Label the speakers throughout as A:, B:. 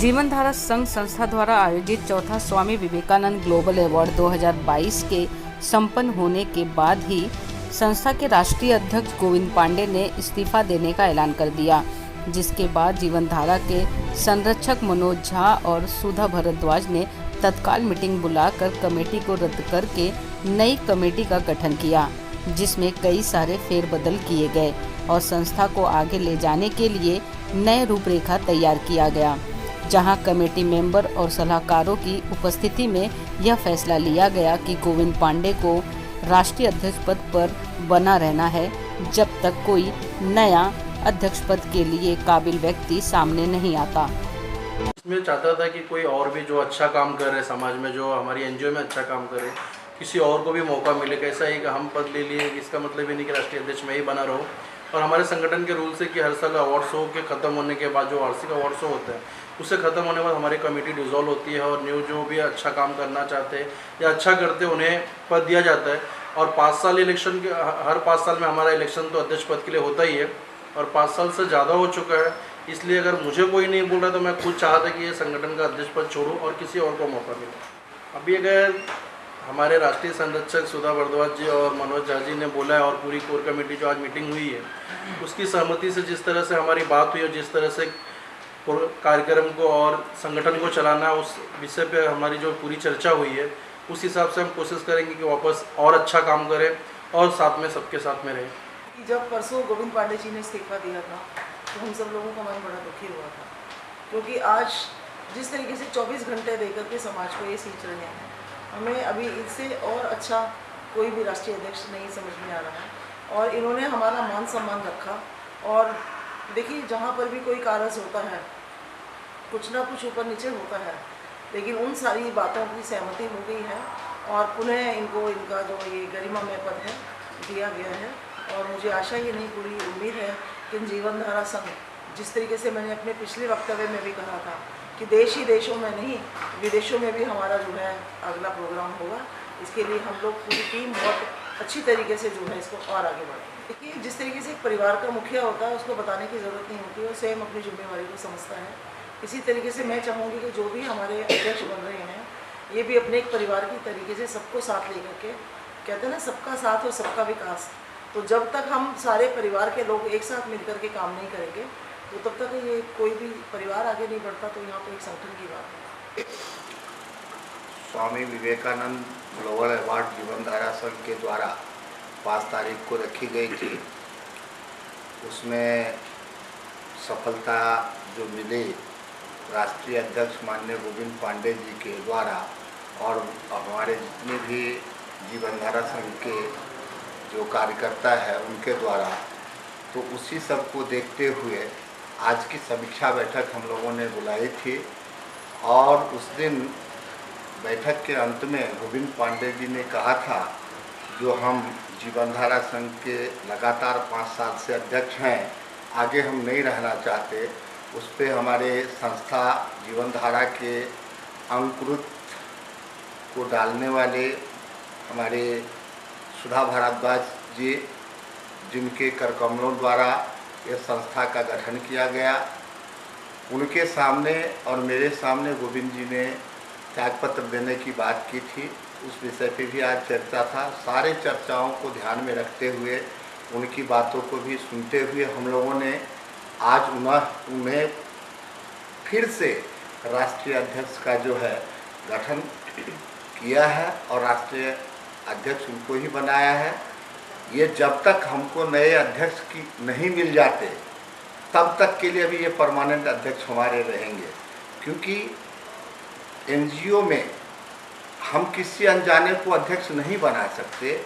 A: जीवन धारा संघ संस्था द्वारा आयोजित चौथा स्वामी विवेकानंद ग्लोबल अवार्ड 2022 के संपन्न होने के बाद ही संस्था के राष्ट्रीय अध्यक्ष गोविंद पांडे ने इस्तीफा देने का ऐलान कर दिया, जिसके बाद जीवन धारा के संरक्षक मनोज झा और सुधा भारद्वाज ने तत्काल मीटिंग बुलाकर कमेटी को रद्द करके नई कमेटी का गठन किया, जिसमें कई सारे फेरबदल किए गए और संस्था को आगे ले जाने के लिए नए रूपरेखा तैयार किया गया। जहां कमेटी मेंबर और सलाहकारों की उपस्थिति में यह फैसला लिया गया कि गोविंद पांडे को राष्ट्रीय अध्यक्ष पद पर बना रहना है जब तक कोई नया अध्यक्ष पद के लिए काबिल व्यक्ति सामने नहीं आता।
B: इसमें चाहता था कि कोई और भी जो अच्छा काम कर रहे समाज में, जो हमारी एनजीओ में अच्छा काम करे, किसी और को भी मौका मिले। कैसा है कि हम पद ले लिए, इसका मतलब ये नहीं कि राष्ट्रीय अध्यक्ष में ही बना रहो। और हमारे संगठन के रूल से कि हर साल अवार्ड शो के ख़त्म होने के बाद जो वार्षिक अवार्ड शो होता है उससे ख़त्म होने के बाद हमारी कमेटी डिसॉल्व होती है और न्यू जो भी अच्छा काम करना चाहते हैं या अच्छा करते हैं उन्हें पद दिया जाता है। और 5 साल इलेक्शन के हर 5 साल में हमारा इलेक्शन तो अध्यक्ष पद के लिए होता ही है और 5 साल से ज़्यादा हो चुका है। इसलिए अगर मुझे कोई नहीं बोल रहा तो मैं खुद चाहता कि ये संगठन का अध्यक्ष पद छोड़ूँ और किसी और को मौका मिले। अभी अगर हमारे राष्ट्रीय संरक्षक सुधा भारद्वाज जी और मनोज झा जी ने बोला है और पूरी कोर कमेटी जो आज मीटिंग हुई है उसकी सहमति से जिस तरह से हमारी बात हुई और जिस तरह से कार्यक्रम को और संगठन को चलाना है उस विषय पे हमारी जो पूरी चर्चा हुई है उस हिसाब से हम कोशिश करेंगे कि वापस और अच्छा काम करें और साथ में सबके साथ में रहें।
C: जब परसों गोविंद पांडे जी ने इस्तीफा दिया था तो हम सब लोगों का मन बड़ा दुखी हुआ था, क्योंकि आज जिस तरीके से 24 घंटे देकर के समाज को ये सींच रहे हैं, हमें अभी इससे और अच्छा कोई भी राष्ट्रीय अध्यक्ष नहीं समझ में आ रहा है। और इन्होंने हमारा मान सम्मान रखा। और देखिए, जहाँ पर भी कोई कारज होता है कुछ ना कुछ ऊपर नीचे होता है, लेकिन उन सारी बातों की सहमति हो गई है और पुनः इनको इनका जो ये गरिमामय पद है दिया गया है। और मुझे आशा ही नहीं, पूरी उम्मीद है कि जीवन धारा संघ, जिस तरीके से मैंने अपने पिछले वक्तव्य में भी कहा था कि देश ही देशों में नहीं विदेशों में भी हमारा जो है अगला प्रोग्राम होगा, इसके लिए हम लोग पूरी टीम बहुत अच्छी तरीके से जो है इसको और आगे बढ़ें। देखिए, जिस तरीके से एक परिवार का मुखिया होता है उसको बताने की ज़रूरत नहीं होती, वो स्वयं अपनी जिम्मेवारी को समझता है। इसी तरीके से मैं चाहूँगी कि जो भी हमारे अध्यक्ष बन रहे हैं ये भी अपने एक परिवार की तरीके से सबको साथ लेकर के, कहते हैं ना सबका साथ और सबका विकास, तो जब तक हम सारे परिवार के लोग एक साथ मिलकर के काम नहीं करेंगे तो तब तक ये कोई भी परिवार आगे नहीं बढ़ता। तो यहाँ पे एक संगठन की बात है।
D: स्वामी विवेकानंद ग्लोबल अवार्ड जीवन धारा संघ के द्वारा 5 तारीख को रखी गई थी, उसमें सफलता जो मिली राष्ट्रीय अध्यक्ष माननीय गोविंद पांडे जी के द्वारा और हमारे जितने भी जीवन धारा संघ के जो कार्यकर्ता है उनके द्वारा, तो उसी सब को देखते हुए आज की समीक्षा बैठक हम लोगों ने बुलाई थी। और उस दिन बैठक के अंत में गोविंद पांडे जी ने कहा था, जो हम जीवन धारा संघ के लगातार 5 साल से अध्यक्ष हैं, आगे हम नहीं रहना चाहते, उस पर हमारे संस्था जीवन धारा के अंकुरित को डालने वाले हमारे सुधा भारद्वाज जी, जिनके करकमलों द्वारा यह संस्था का गठन किया गया, उनके सामने और मेरे सामने गोविंद जी ने त्यागपत्र देने की बात की थी। उस विषय पे भी आज चर्चा था। सारे चर्चाओं को ध्यान में रखते हुए, उनकी बातों को भी सुनते हुए हम लोगों ने आज उन्हें फिर से राष्ट्रीय अध्यक्ष का जो है गठन किया है और राष्ट्रीय अध्यक्ष उनको ही बनाया है। ये जब तक हमको नए अध्यक्ष की नहीं मिल जाते तब तक के लिए अभी ये परमानेंट अध्यक्ष हमारे रहेंगे, क्योंकि एनजीओ में हम किसी अनजाने को अध्यक्ष नहीं बना सकते।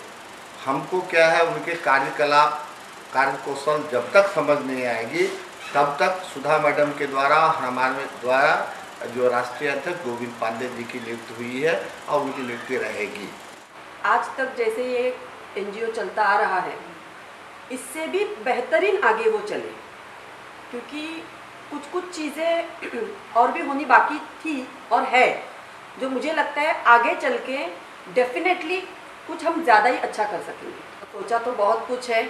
D: हमको क्या है, उनके कार्यकलाप कार्यकौशल जब तक समझ नहीं आएगी तब तक सुधा मैडम के द्वारा हमारे द्वारा जो राष्ट्रीय अध्यक्ष गोविंद पांडे जी की नियुक्ति हुई है और उनकी नियुक्ति रहेगी।
E: आज तक जैसे ये एनजीओ चलता आ रहा है, इससे भी बेहतरीन आगे वो चले, क्योंकि कुछ चीज़ें और भी होनी बाकी थी और है, जो मुझे लगता है आगे चल के डेफिनेटली कुछ हम ज़्यादा ही अच्छा कर सकेंगे। सोचा तो बहुत कुछ है,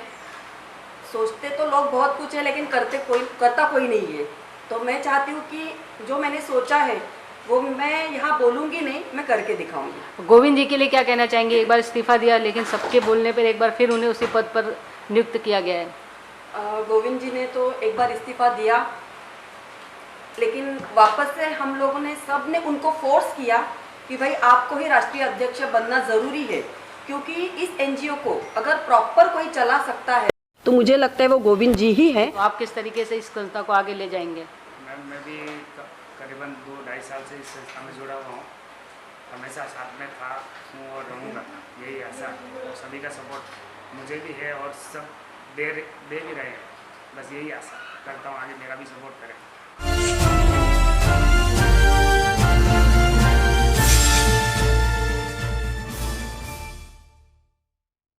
E: सोचते तो लोग बहुत कुछ है, लेकिन करता कोई नहीं है। तो मैं चाहती हूँ कि जो मैंने सोचा है वो मैं यहाँ बोलूँगी नहीं, मैं करके दिखाऊंगी।
A: गोविंद जी के लिए क्या कहना चाहेंगे? एक बार इस्तीफा दिया लेकिन सबके बोलने पर एक बार फिर उन्हें उसी पद पर नियुक्त किया गया है।
E: गोविंद जी ने तो एक बार इस्तीफा दिया, लेकिन वापस से हम लोगों ने सब ने उनको फोर्स किया कि भाई आपको ही राष्ट्रीय अध्यक्ष बनना ज़रूरी है, क्योंकि इस एनजीओ को अगर प्रॉपर कोई चला सकता है तो मुझे लगता है वो गोविंद जी ही है।
A: तो आप किस तरीके से इस संस्था को आगे ले जाएंगे?
F: मैम मैं भी करीबन 2-2.5 साल से इस संस्था में जुड़ा हुआ हूँ, हमेशा साथ में था हूँ और रहूँगा, यही आशा और सभी का सपोर्ट मुझे भी है और सब दे भी रहे हैं, बस यही आशा करता हूँ आगे मेरा भी सपोर्ट करें।